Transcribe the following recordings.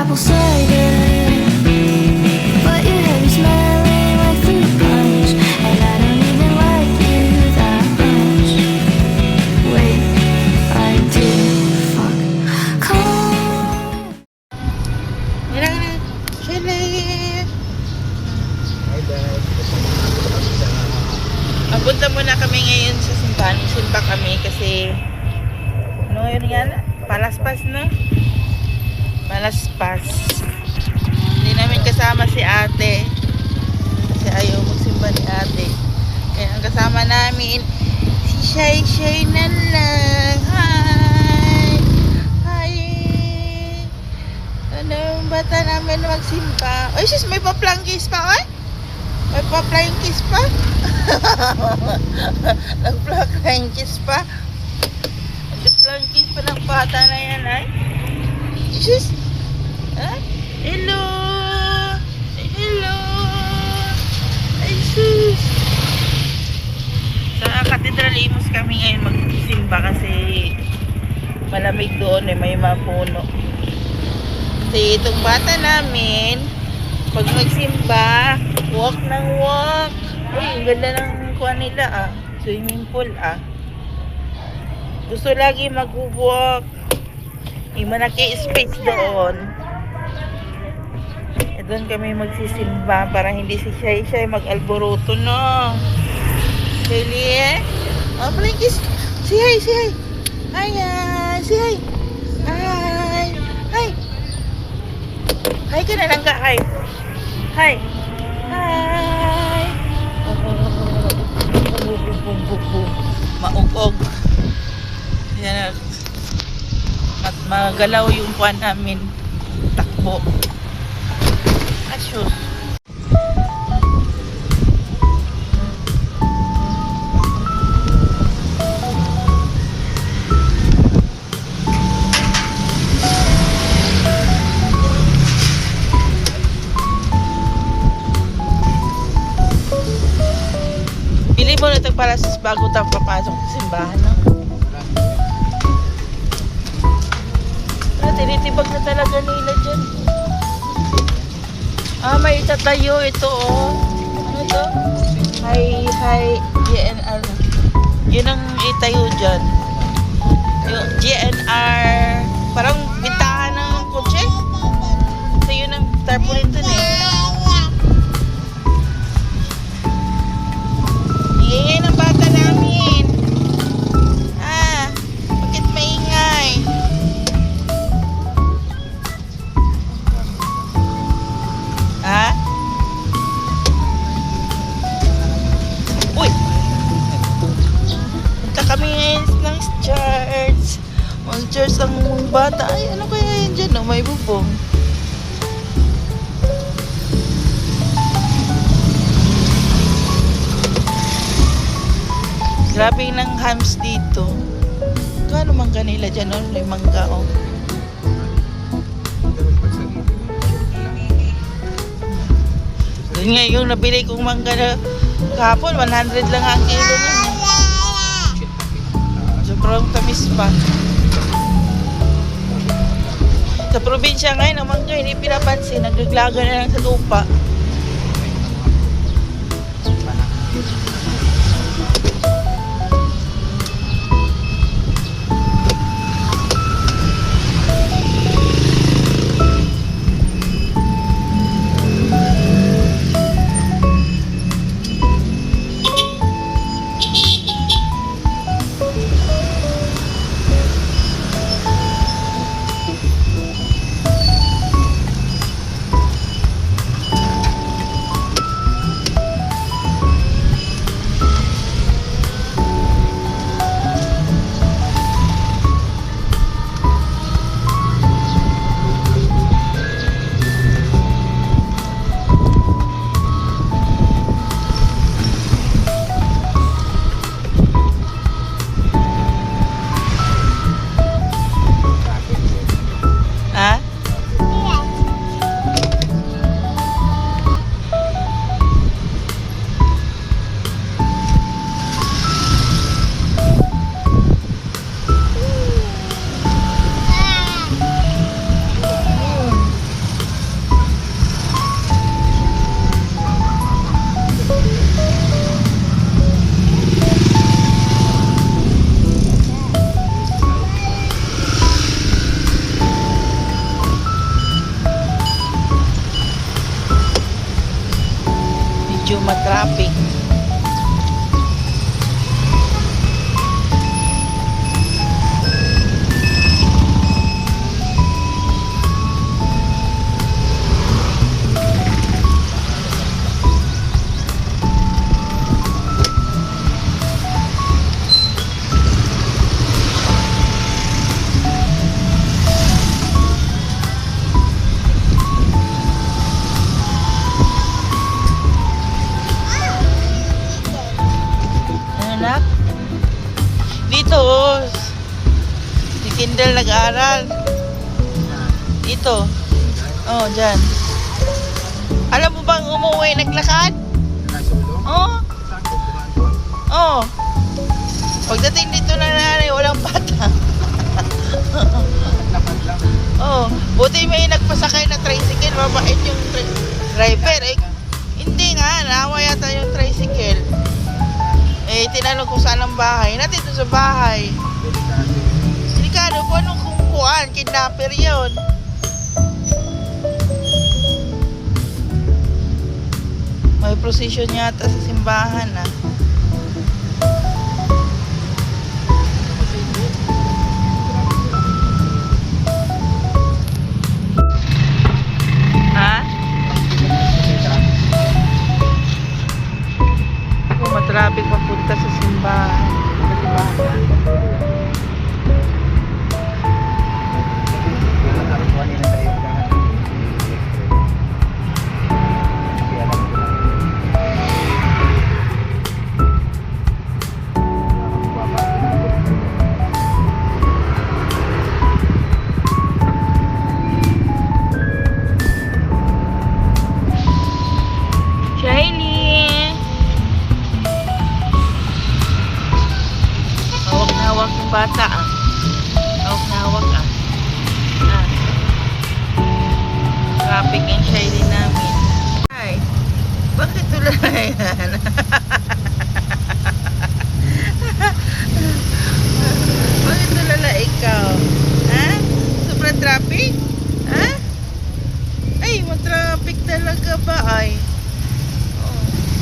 apple cider, but your hair is smelling like fruit punch, and I don't even like you that much. Wait until fuck come. Yan na. Shelley! Punta muna kami ngayon sa simbahan. Simba kami kasi ano ngayon yan? Palaspas na? Palaspas. Hindi namin kasama si ate kasi ayaw magsimba ni ate. Kaya ang kasama namin si Shay Shay na lang. Hi! Hi! Ano yung bata namin magsimba? Ay sis, may pa-flying kiss pa oy? May pa-flying kiss pa? Nag-flying kiss pa? Nag-flying kiss pa ng bata na yan ay? Sus! Ha? Hello! Hello! Ay sus! Sa Cathedral Imus kami ngayon magsimba kasi malamig doon eh, may mga puno. Kasi itong bata namin pag magsimba walk ng walk. Uy, ang ganda ng kuha nila ah. Swimming pool ah. Gusto lagi mag-walk. May manaki space doon. E doon kami magsisimba para hindi si Shay Shay mag-alboroto no. Shelly eh. Oh, Frankis. Si Hay, si Hay. Ayan, si Hay. Hi. Hi. Hi ka na lang ka, Hay. Hi. Hi. Maugog. Yan. Magalaw yung puwan namin. Takbo. Asyos. Bili mo na ito para sa bago tayo papasok sa simbahan, no? Tinitibag na talaga nila dyan. Ah, may itatayo ito, oh. Ano to? Hi, GNR. Yun ang itayo dyan. Yung GNR, parang bintahan ng kotse. So, yun ang tarpaulin dun, eh. Ingay ng bata namin. Ah, bakit maingay? Ha? Uy! Punta kami ngayon ng church. Ang church ang bata. Ay, ano kaya yun dyan? Oh, may bubong. Grabe ng hams dito. Kano man kanila dyan, oh? May mangga, oh. Doon nga yung nabili kong mangga na kahapon, 100 lang ang kilo na. Sobrang tamis pa. Sa probinsya ngayon, ang mangga hindi pinapansin. Nagaglaga na lang sa lupa. traffic. Anak? Dito, si Kindle nag-aaral. Dito. Oh, dyan. Alam mo bang umuwi naglakad? Oh. Oh. Pagdating dito na nanay, walang bata. Oh, buti may nagpasakay na tricycle, mabait yung driver. Eh, hindi nga, naawa yata yung tricycle. Eh, tinanong kung saan ang bahay. Nandito sa bahay. Delikado po, anong kungkuhan? Kidnapper yun. May procession yata sa simbahan, ah. Ha? Kung matraffic papunta sa simbahan. Sa simbahan. Shiny! Hawak na hawak yung bata, ah. Hawak na hawak, ah. Ah. Traffic yung Shiny namin. Ay, bakit tulay yan? Bakit tulala ikaw? Ha? Sobrang traffic? Ha? Ay, matraffic talaga ba ay?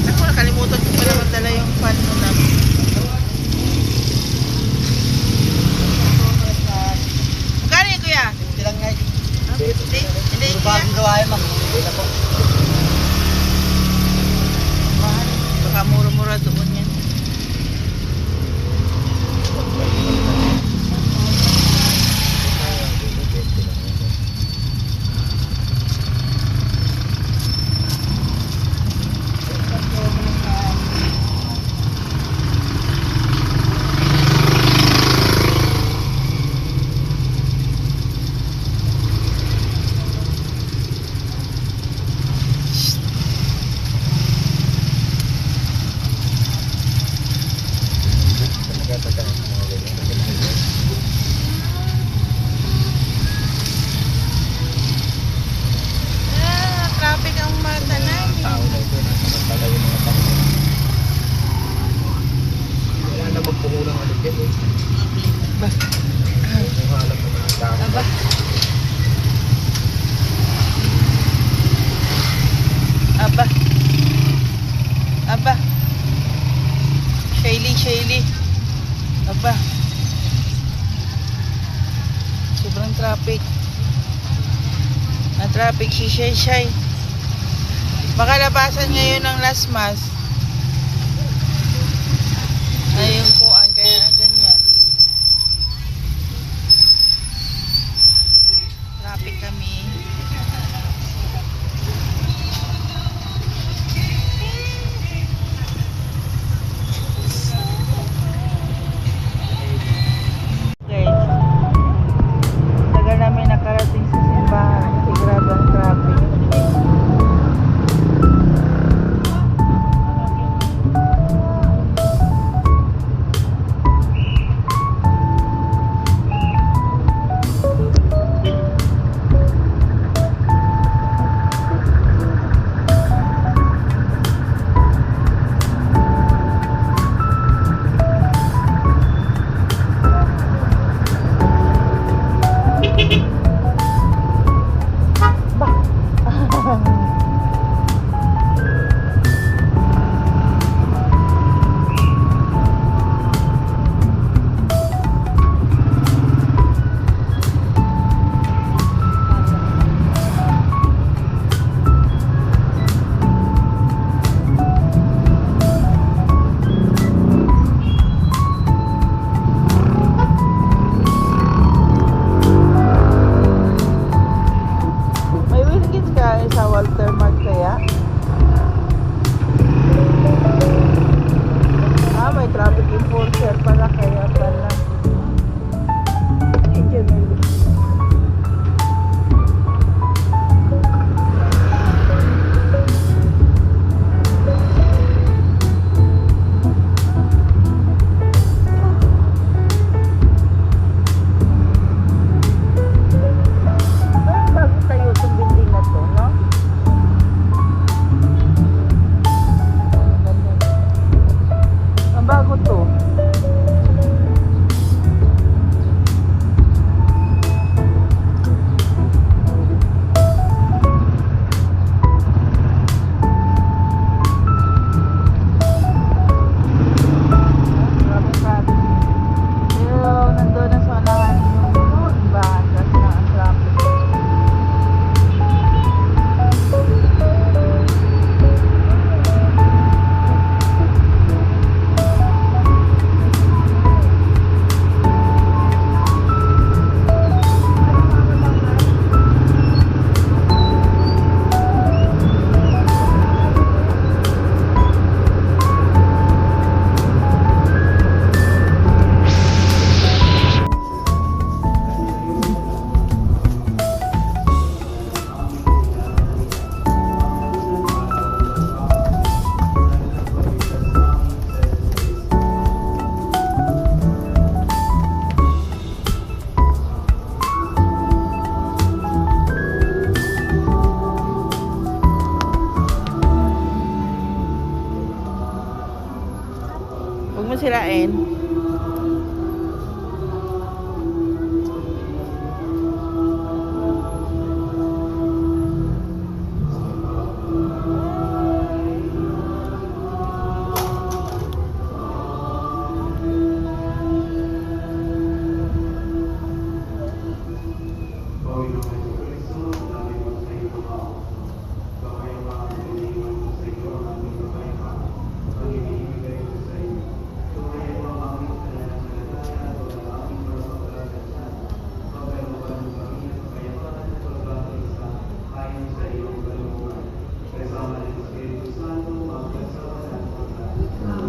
Ako nakalimutan ko pala magdala yung fan mo na. Magkano yun, kuya? Hindi lang nga. Hindi? Hindi, kuya? Bagong gawain, ma'am. Hindi na po. Mahal. Baka mura-mura doon yan. Traffic ang mata namin. Tao na ito, nasamantala yung mga tao. Wala na magpukulang ulit yan eh. Ba? Yung halap ng mga tao. Aba. Aba. Aba. Shaylee. Aba. Sobrang traffic. Na-traffic si Shay. Baka labasan ngayon ng last mass. Ayun kuan, kaya ganyan. Traffic kami. Guys, tagal namin nakarating sa simbahan kasi grabe ang traffic. sirain.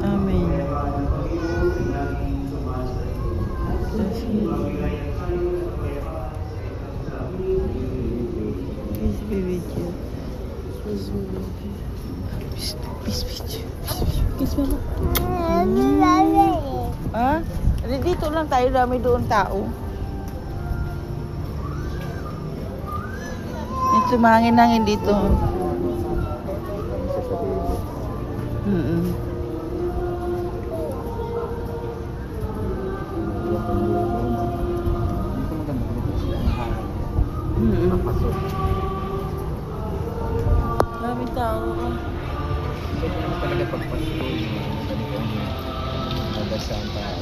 Amen. Peace be with you. Peace be with you. Peace be with you. Kiss mo. Ha? Dito lang tayo, dami doon tao. Ito mahangin-hangin dito. Dami tao. Talaga pagpasok nabasa ang tao.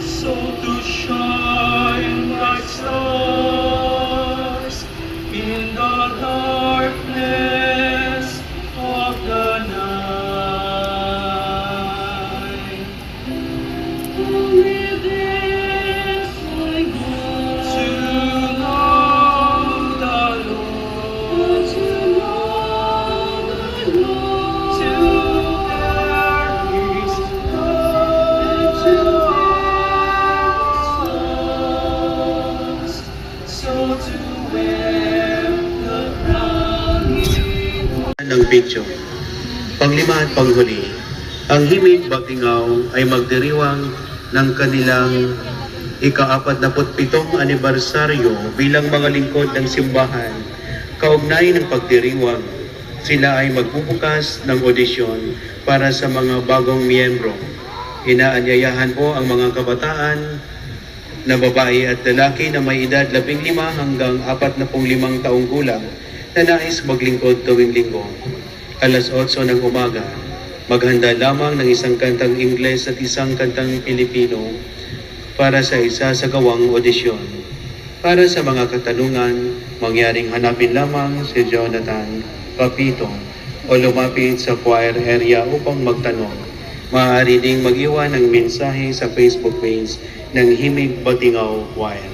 So to shine like stars in the darkness of the night. With this I go to know the Lord, to know the Lord, to bear His love, to so to wear the crown He ng video. Panglima at panghuli, ang Himig Batingaw ay magdiriwang ng kanilang ika-47 anibersaryo bilang mga lingkod ng simbahan. Kaugnay ng pagdiriwang, sila ay magbubukas ng audisyon para sa mga bagong miyembro. Inaanyayahan po ang mga kabataan na babae at lalaki na may edad 15 hanggang 45 taong gulang na nais maglingkod tuwing linggo. Alas 8 ng umaga, maghanda lamang ng isang kantang Ingles at isang kantang Pilipino para sa isasagawang audisyon. Para sa mga katanungan, mangyaring hanapin lamang si Jonathan Papito o lumapit sa choir area upang magtanong. Maaari ding mag-iwan ng mensahe sa Facebook page ng Himig Batingaw Choir.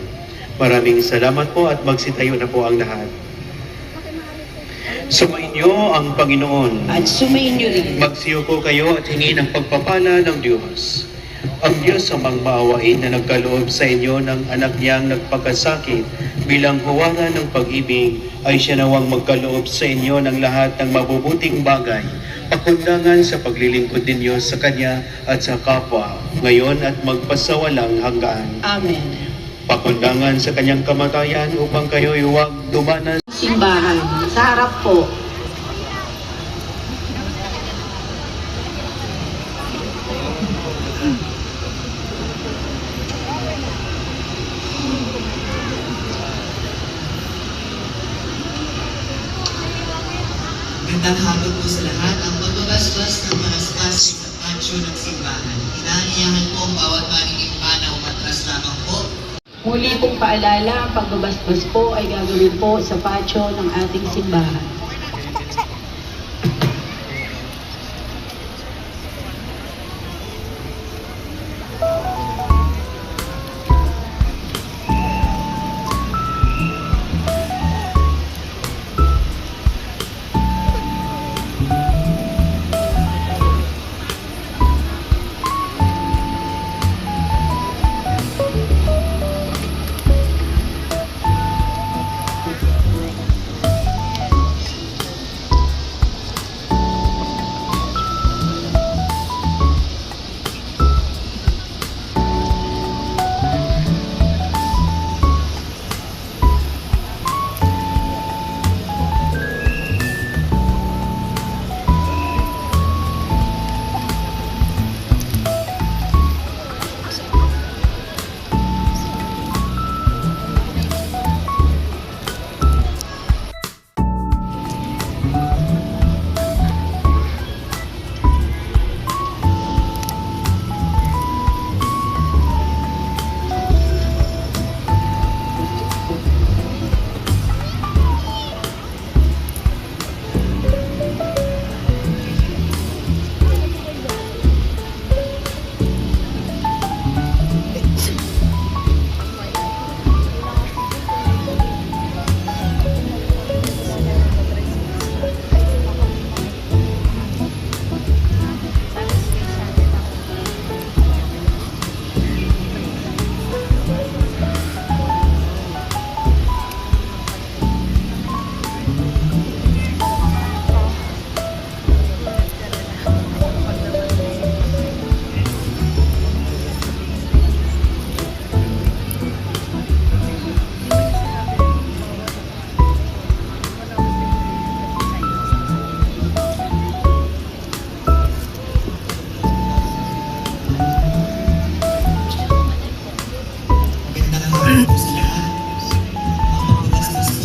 Maraming salamat po at magsitayo na po ang lahat. Sumainyo ang Panginoon. At sumainyo rin. Magsiyuko kayo at hingi ng pagpapala ng Diyos. Ang Diyos amang maawain na nagkaloob sa inyo ng anak niyang nagpakasakit bilang huwagan ng pag-ibig ay siya nawang magkaloob sa inyo ng lahat ng mabubuting bagay, pakundangan sa paglilingkod ninyo sa Kanya at sa kapwa, ngayon at magpasawalang hanggan. Amen. Pakundangan sa Kanyang kamatayan upang kayo'y huwag dumanas Simbahan. Sa harap po. Magandang hapon po sa lahat. Ang pagbabasbas ng malaspas sa pansyo ng simbahan. Inaanyayahan po ang bawat manginimba na umatras lamang po. Muli pong paalala, ang pagbabasbas po ay gagawin po sa patio ng ating simbahan.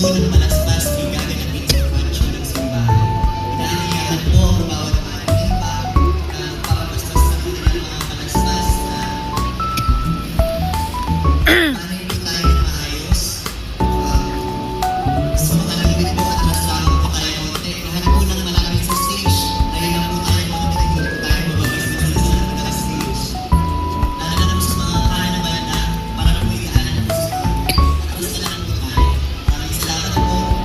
po ng malaspas ay gaganapin sa patio ng simbahan. Inaanyayahan po ang bawat manimba na papabastos sa kanilang mga malaspas na para hindi tayo na maayos. Sa mga nalibig po at naslaman po tayo konti, lahat po ng malapit sa stage, ayun na po tayo konti, hindi po tayo mababastos sa mga stage. Lalo na po sa mga kanan na banda, para po iaanan po sa mga. Tapos na lang po tayo. Maraming salamat po.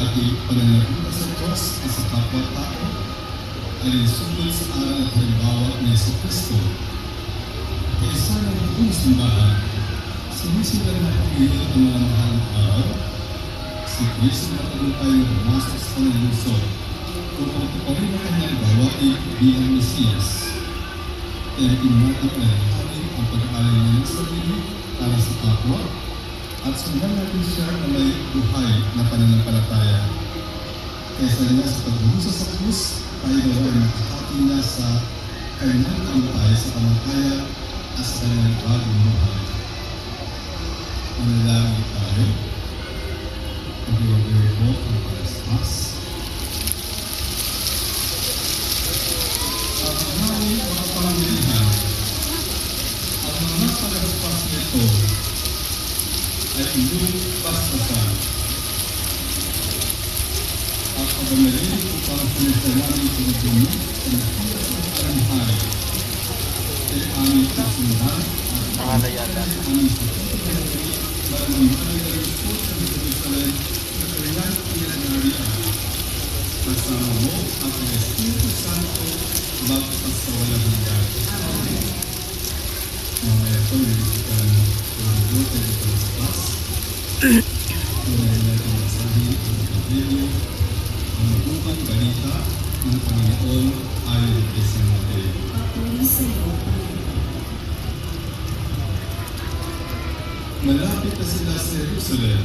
ating pananalita sa Diyos at sa kapwa-tao ay sugod sa aral at halimbawa ni Yesu Cristo. Kaya sana ang buong simbahan, sumisipan na pag-iyon ang mga mahal na araw, si Cristo na tagumpay na pumasok sa kanyang lungsod kung pagtuparin ang kanyang gawain bilang Mesiyas. Kaya pinatang na natin ang pag-aalay niya ng sarili para sa kapwa at sundan natin siya na may buhay na pananampalataya. Kaya sa niya sa pagbusa sa krus, tayo nawa ay makakati na sa kanyang tagumpay sa kamatayan at sa kanyang bagong buhay. Manalangin tayo. Pag-iwagay po ang palaspas. At maraming mga pamilihan, ang mga palaspas nito ay inyong pasasan. At pag-amaliin upang sinasalamin sa dumi sa nakilas ng karamhay ay aming kasundan at aming pagkakaroon para mamahal na rin po sa Jerusalem na kailan pinanarihan. Kasama mo at ang Espiritu Santo magpas sa walang hanggan. Mamaya po, nilisikan ng Diyos ay ipalaspas. Tunay natin masahin ang Evangelyo, ang magubang balita ng Panginoon ayon kay San Mateo. Malapit na sila sa Jerusalem.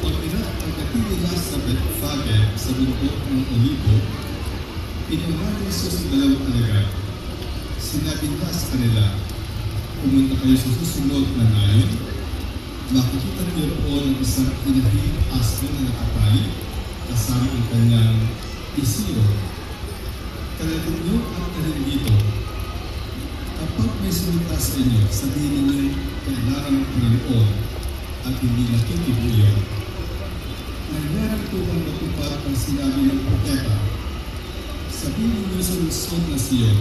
Pagdating nila sa Bethphage sa bundok ng Olivo, pinungan ni Jesus ang dalawang alagad. Sinabi nila sa kanila, pumunta kayo sa susunod na ngayon, makikita niyo roon ang isang inahing asno na nakatali kasama ang kanyang isiro. Talagang niyo at talin dito. Kapag may sumita sa inyo, sabihin ninyo kailangan ng Panginoon at hindi nakikibuyo. Nangyari po ang matupad ang sinabi ng propeta. Sabihin ninyo sa lungsod na Siyon,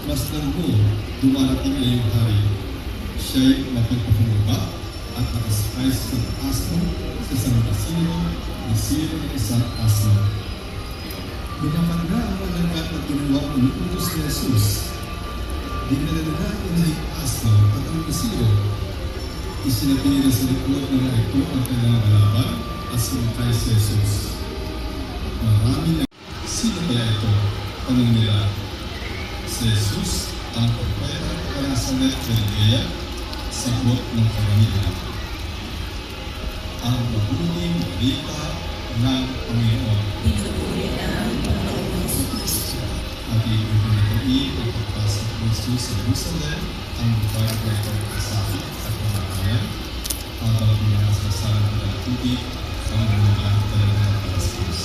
masdan mo, dumarating na yung hari. Siya'y makipagpapumaba at nakasakay sa asno sa isang isiro ng isang asno. Binamanda ang malagat at ginawa ang inutos ni Jesus. Dinala nila ang inahing asno at ang isiro. Isinabi nila sa likod ng ito ang kanilang balaban at sumakay si Jesus. Marami na. Sino kaya ito? Tanong nila. Si Jesus ang propeta ng Nazaret, Galilea, sagot ng karamihan. Ang mabuting balita ng Panginoon. At ipinagpain ang pagpasok ng Jesus sa Jerusalem, ang lugar na ito ay kasakit at kamatayan, habang pinasasalan ng tubig ang mga talaga ng palaspas.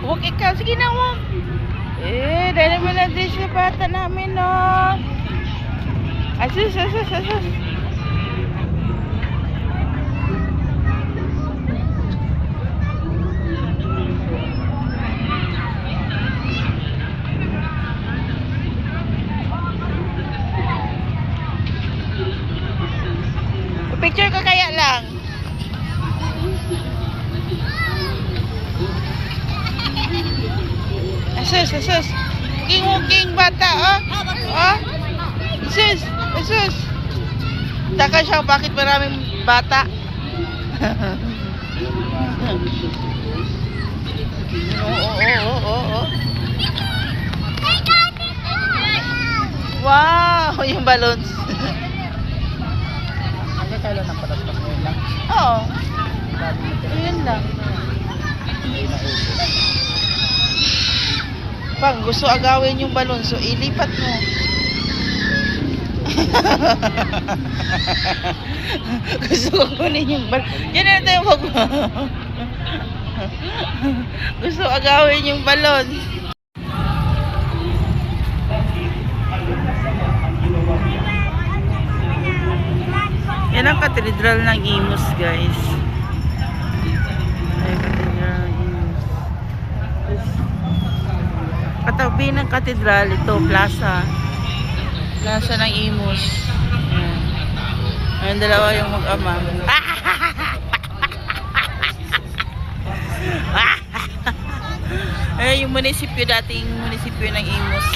Huwag ikaw. Sige na, huwag. Dahil naman na din siya bata namin, no? Asus. Picture ka kaya lang. Asus. Walking bata, oh. Oh. Asus. Taka siya, bakit maraming bata? Oo. Wow, yung balloons. Hanggang kailan ang patas-pas ngayon lang? Oo. Yun lang. Pag gusto agawin yung balon, so ilipat mo. Gusto ko kunin yung balon. Yan na tayo mag... Gusto agawin yung balon. Yan ang katedral ng Imus, guys. Ay, katedral ng Imus. Katabi ng katedral, ito, plaza. Plaza ng Imus. Ayan. Ayan, dalawa yung mag-ama. Ayan yung munisipyo, dating munisipyo ng Imus.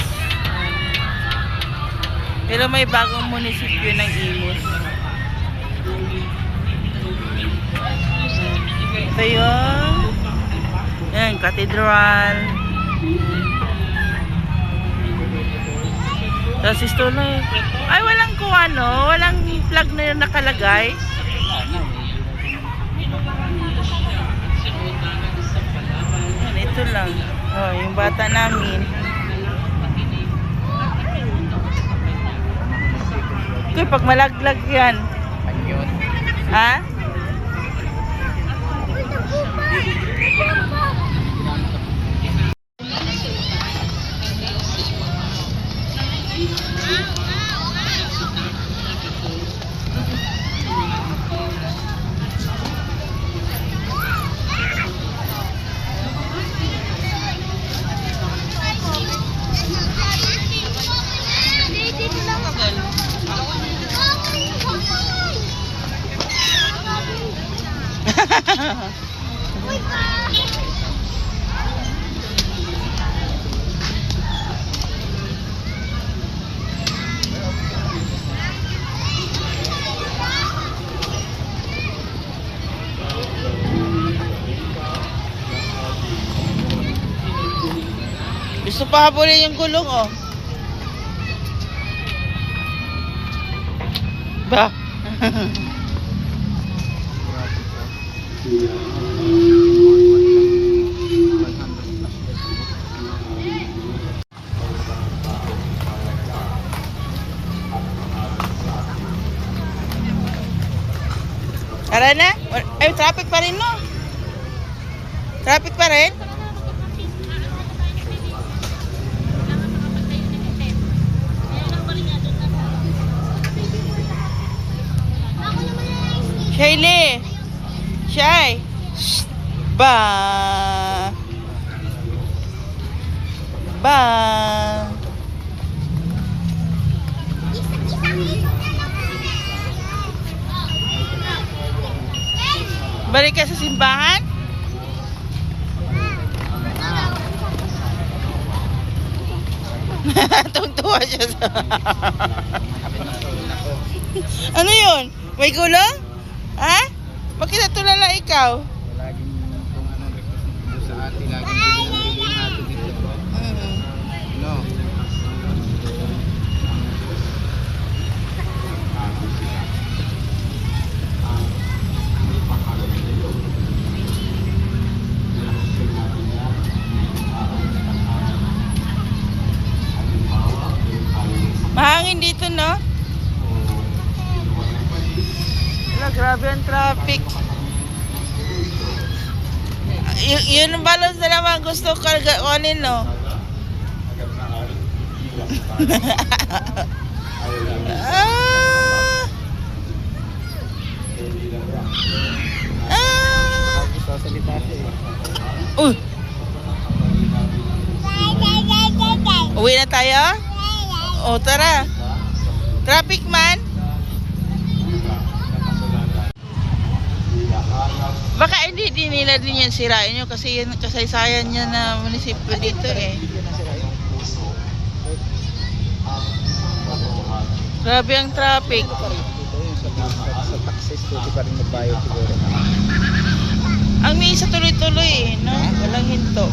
Pero may bagong munisipyo ng Imus. Ito yun. Ayan, katedral. Tapos ito na. Ay, walang walang flag na yun nakalagay. Ayan, ito lang. Oh, yung bata namin. Ito, pag malaglag yan. Ayun. Ha? Gusto pa habulin yung gulong, oh. Ba? Tara na? Ay, traffic pa rin, no? Traffic pa rin? Shayley! Shay! Ba! Ba! Balik ka sa simbahan? Tungtuwa siya sa... Ano yun? May gulong? Ha? Bakit natulala ikaw? Laging kung anong request sa atin, laging pinamili natin dito. No. Mahangin dito, no? Wala, grabe ang traffic. Yun ang balance na naman gusto ko kunin, no? Ah! Ah! Sasalita siya eh. Uy! Uwi na tayo? O, tara. Traffic man? Baka hindi din nila din yan sirain nyo kasi yan kasaysayan niya na munisipyo dito eh. Grabe ang traffic. Dito yung sa taxis, pwede pa rin magbayad siguro. Ang may isa tuloy-tuloy eh, no? Walang hinto.